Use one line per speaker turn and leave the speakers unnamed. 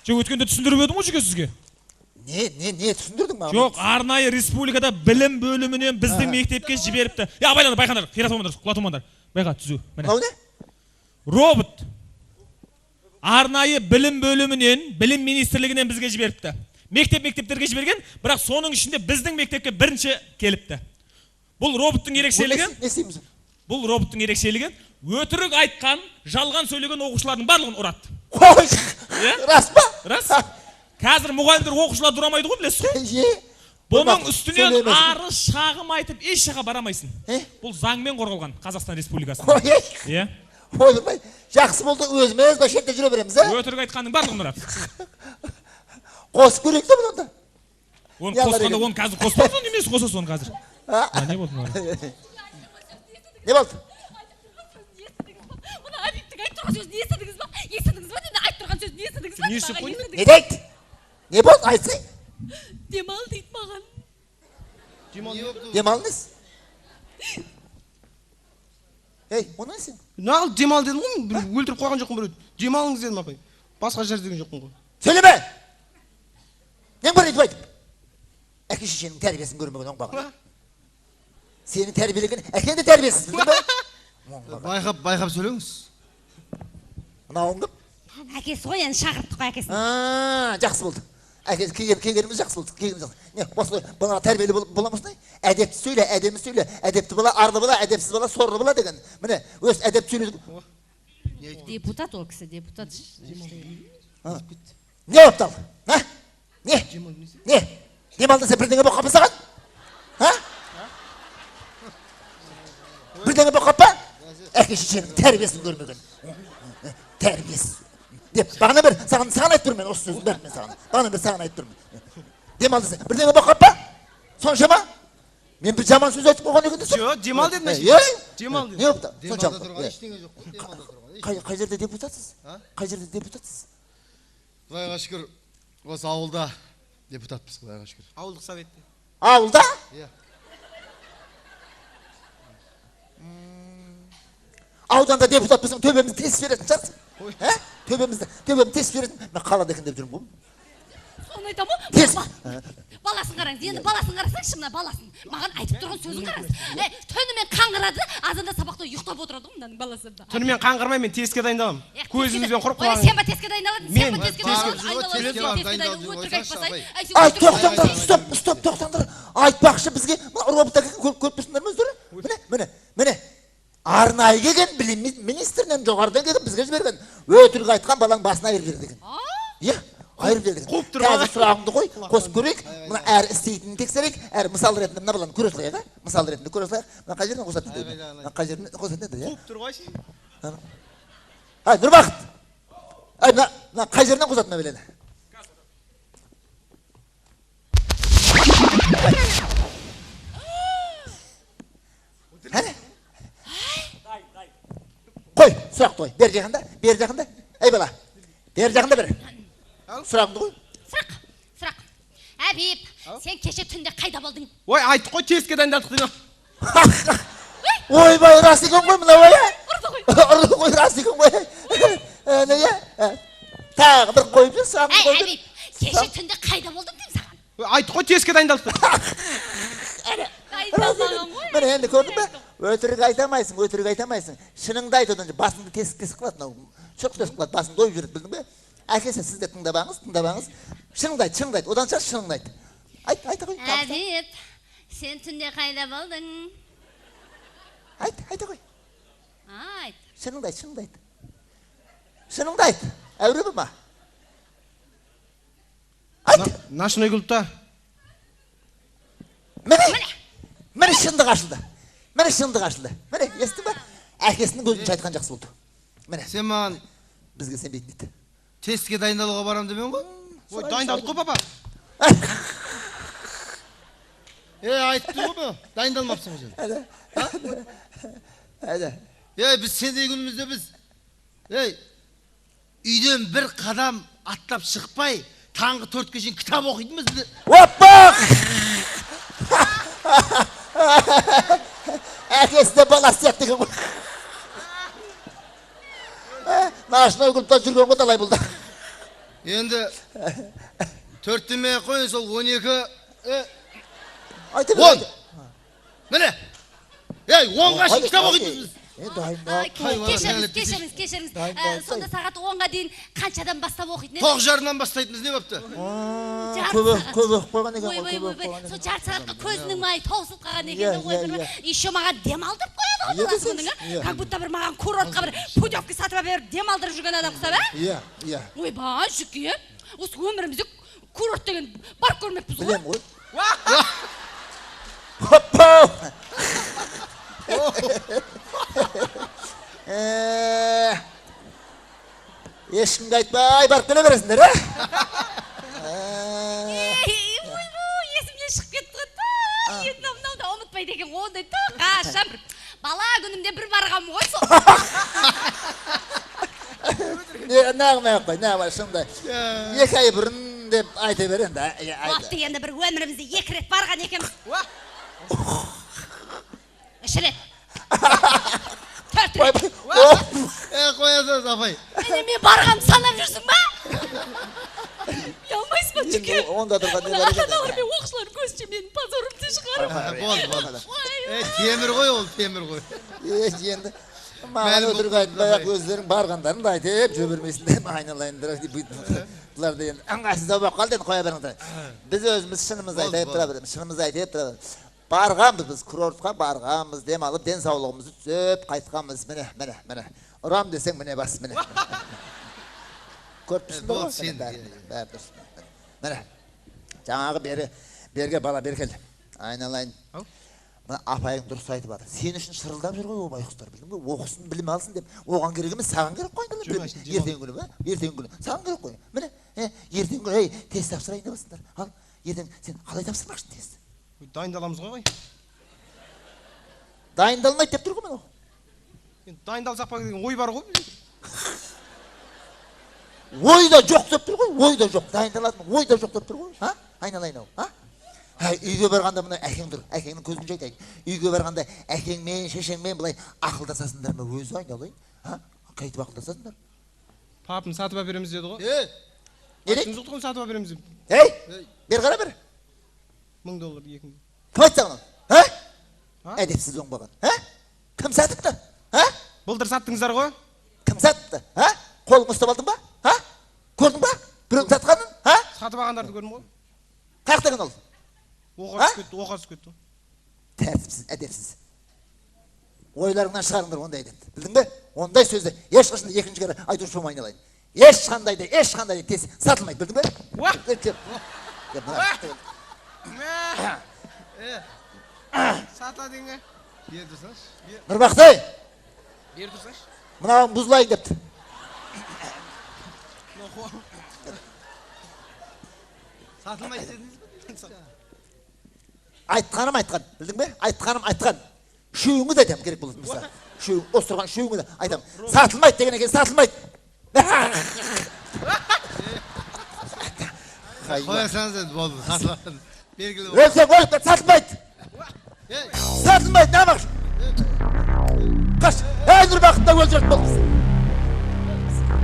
Жоқ өткенде түсіндіріп едім ғой жеке сізге.
Не түсіндірдің маған?
Жоқ, арнайы республикада білім бөлімінен біздің мектепке жіберіпті. Я, байландар, байқандар, қиратомандар, құлатомандар. Байқа, түзу.
Мынау не?
Робот. Арнайы білім бөлімінен, білім министрлігінен бізге жіберіпті. Мектептерге жіберген, бірақ соның ішінде біздің мектепке бірінші келіпті. Бұл роботтың ерекшелігі.
Не істейміз?
Бұл роботтың ерекшелігі өтірік айтқан, жалған сөйлеген оқушылардың барлығын ұрады.
Қой! Рас па?
Рас. Қазір мұғалімдер оқушылар дурамайды ғой, білесіз ғой? Бұның үстінен арыз шағым айтып еш жаққа барамайсың. Бұл заңмен қорғалған Қазақстан Республикасында. Иә.
Ойбай, жақсы болды, өзіміз шетте жүре береміз, ә?
Өтірік айтқанның барлығын ұрады.
Қосып көрейік те бұны онда.
Оны қосқанда, оны қазір қоспасың, немесе қосасың оны қазір? Не болды мына?
Не болды?
Мұны Әбиптің айтып тұрған сөзін естідіңіз ба? Естідіңіз ба? Енді айтып тұрған сөзін естідіңіз ба?
Несі қойды?
Не дейді? Не болды? Айтсың?
Демал дейді маған.
Демалыңыз? Ей, оны сен?
Нағыл демал дедім ғой, өлтіріп қойған жоқпын біреуді. Демалыңыз дедім апай. Басқа жер деген жоқпын ғой.
Сөйлеме! Нең бар етіп айтып? Әке шешенің тәрбиесін көрмеген оң бағын. Сені тәрбиелеген әкең де тәрбиесіз, білдің бе?
Байқап сөйлеңіз.
Мынауың кім?
Әкесі ғой, енді шақырттық қой әкесін.
Жақсы болды. Әкесі кегеніміз жақсы болды. Не, осы бұна тәрбиелі боламыз не? Әдепті сөйле, әдемі сөйле. Әдепті бола, арды бола, әдепсіз бола, сорлы бола деген. Міне, өз әдепті сөйле.
Депутат ол кісі, депутат.
Не оптал? Не? Демалды сен бірдеңе боқ қапы саған? Бірдеңе боқ қапы? Әке шешенің тәрбиесін көрмеген. Тәрбиесіз. Деп, бағына бір, саған айтып тұрмын мен, осы сөзін бәрін мен саған. Бағына бір саған айтып тұрмын. Демалды сен, бірдеңе боқ қапы? Сонша ма? Мен бір жаман сөз айтып қойған екен десің?
Жоқ, демал дедім әше. Демал дедім.
Не оптал?
Демалда тұрған ештеңе жоқ қой, демалда тұрған.
Қай жерде депутатсыз? Қай жерде депутатсыз?
Құдайға шүкір, осы ауылда депутатпыз, Құдайға шүкір.
Ауылдық советте.
Ауылда?
Иә.
Ауданда депутатпысың, төбемізді тесіп беретін шығарсың? Төбемізді тесіп беретін. Мен қалада екен деп жүрмін ғой.
Соны айтам ғой?
Тес.
Баласын қараңыз, енді баласын қарасаңшы мына баласын. Маған айтып тұрған сөзін қараңыз. Түнімен қаңғырады, азанда сабақта ұйықтап отырады ғой мынаның баласы.
Түнімен қаңғырмай, мен тестке дайындаламын. Көзімізбен құрып
қойған. Сен ба тестке дайындаладың? Сен ба тестке дайындаладың?
Стоп, тоқтаңдар. Айтпақшы бізге роботтар көріп тұрсыңдар ма өздері? Міне. Арнайы келген білім министрінен жоғарыдан келген бізге жіберген. Өтірік айтқан балаң басына айырып берді деген. Иә, айырып берді деген. Қазір сұрағыңды қой, қосып көрейік. Мұна әр істейтінін тексерейік. Әр мысал ретінде мына баланы көре салайық, мысал ретінде көре салайық. Мына қай жерден қосатын деді? Мына қай жерден қосатын деді, иә?
Қуып тұр ғой сен.
Ай, Нұрбақыт. Ай, мына қай жерден қосатын ма біледі? Қой, сұрақ қой. Бер жағында. Ей бала, бер жағында бір. Сұрағымды қой.
Сұрақ. Әбип, сен кеше түнде қайда болдың?
Ой, айттық қой, тестке дайындадық дейін.
Ойбай, рас екен ғой мына ой.
Ұрды
ғой, рас екен ғой. Неге? Тағы бір қойып жүр, сұрағымды қойып жүр.
Әбип, кеше түнде қайда болдың дейм саған?
Айттық қой, тестке дайындадық.
Міне енді көрдің бе? Өтірік айтамайсың. Шыныңды айт, одан басыңды тесік қылады, шұрқ тесік қылады, басыңды ойып жүреді, білдің бе? Әкесі, сіз де тыңдабаңыз. Шыныңды айт, одан шығар шыныңды айт. Айта қой.
Әбип, сен түнде қайда болдың?
Айта қой.
Айт.
Шыныңды айт. Әуре бұл ма? Айт.
Ночной клубта.
Міне шындық ашылды. Міне, естің ба? Әкесінің көзінше айтқан жақсы болды. Міне.
Сен маған
бізге сенбейтін дейді.
Тестке дайындалуға барам демен ғой?
Ой, дайындалдық қой, папа.
Айтты ғой бұл, дайындалмапсың ғой
сен.
Біз сендей күнімізде біз үйден бір қадам аттап шықпай, таңғы 4-ке шейін кітап оқитынбыз.
Оппақ! Әкесі де баласы сияқты екен ғой. Ночной клубта жүрген ғой талай болды.
Енді 4 демей қойын сол 12
айта
10. Міне. Ей, 10-ға шейін кітап оқитынбыз біз.
Кешіріңіз. Сонда сағат 10-ға дейін қаншадан бастап оқитын еді?
9:30-нан бастайтынбыз не бопты?
көп оқып қойған екен ғой, көп оқып
Ой,
қойған
сол
екен.
жарты сағатқа көзінің майы таусылып қалған екен ғой, еще маған демалдырып қояды ғой баласы мұның, как будто бір маған курортқа бір путевка сатып беріп демалдырып жүрген адам ұқсап,
Иә.
ойбай жүке, осы өмірімізде курорт деген барып көрмекпіз ғой.
Білем ғой. Хоппау! Ешкімге айтпай барып келе бересіңдер,
Есімнен шығып кетті ғой, мынау ұмытпайды екен, ондай қашан бір бала күнімде бір барғанмын ғой сол.
Нағымай қой, нағымай шындай. 2 ай бұрын деп айта бер енді.
Уақыты енді бір өмірімізде 2 рет барған екенбіз. 3 рет. 4 рет.
Қоясыз, апай.
Мен барғанымды санап жүрсің ба? Ұялмайсың ба жүке?
Онда тұрған не бар екен?
Ата-аналар мен оқушылардың көзінше менің позорымды шығарып.
Болды. Темір ғой ол, темір ғой.
Енді маған өтірік айтпай-ақ өздерің барғандарын да айтып жібермейсіңдер, айналайындар. Бұларды енді ыңғайсыздау болып қалды, енді қоя беріңдер. Біз өзіміз шынымызды айтып тұра береміз, шынымызды айтып тұра береміз. Барғанбыз, біз курортқа барғанбыз, демалып, денсаулығымызды түзеп қайтқанбыз. Міне. Ұрам десең міне бас, міне. Көріп тұрсың ба ғой? Бәрі тұрсын. Міне, жаңағы берге бала беркел. Айналайын. Мына апайың дұрыс айтып барды. Сен үшін шырылдап жүр ғой, обай құстар, білдің бе? Оқысын, білім алсын деп. Оған керек емес, саған керек қой. Ертең күні, ертең күні. Саған керек қой. Міне, ертең күні, тест тапсырайын деп басыңдар. Ал, ертең сен қалай тапсырмақшын тесті?
Дайындаламыз ғой.
Дайындалмайды деп тұр ғой мен.
Дайындалсақ па деген ой бар ғой.
Ой да жоқ деп тұр ғой, ой да жоқ. Дайындалатын ой да жоқ деп тұр ғой. Айналайын ау. Үйге барғанда мұны әкең тұр, әкеңнің көзін жайтайын. Үйге барғанда әкеңмен, шешеңмен бұлай ақылдасасыңдар ма? Өзі айналайын. Қайтып ақылдасасыңдар?
Папым сатып береміз деді ғой.
Не дейді?
Айтыңыз ғой сатып береміз деп.
Бер қара бер.
$1000 2.
Кім айтты саған? Әдепсіз оңбаған. Кім сатыпты?
Былтыр саттыңыздар ғой.
Кім сатыпты? Қолыңды ұстап алдың ба? Көрдің ба? Біреудің сатқанын?
Сатып алғандарды көрдім ғой.
Қаяқтаған ол?
Оқа түсіп кетті.
Тәртіпсіз, әдепсіз. Ойларыңнан шығарыңдар ондай әдетті. Білдің бе? Ондай сөзді ешқашанда екінші кері айтушы болмай айналайын. Ешқандай да тез сатылмайды, білдің бе?
Сатла деңге.
Бер тұрсаңшы.
Нұрбақтай,
Бер тұрсаңшы.
мынауың бұзылайын депті.
Сатылмайды дедіңіз бе?
Айтқаным айтқан, білдің бе? Айтқан. Үшеуіңі де айтамын керек болатын болса. Осы тұрған үшеуіңі де айтамын. Сатылмайды деген екен, сатылмайды.
Қоясаңыз енді болды, сатылмайды. Белгілі болды.
Өлсең өліп кет, сатылмайды. Сатылмайды, не амақшы? Қаш, Нұрбақытта өлтіретін болыпсың.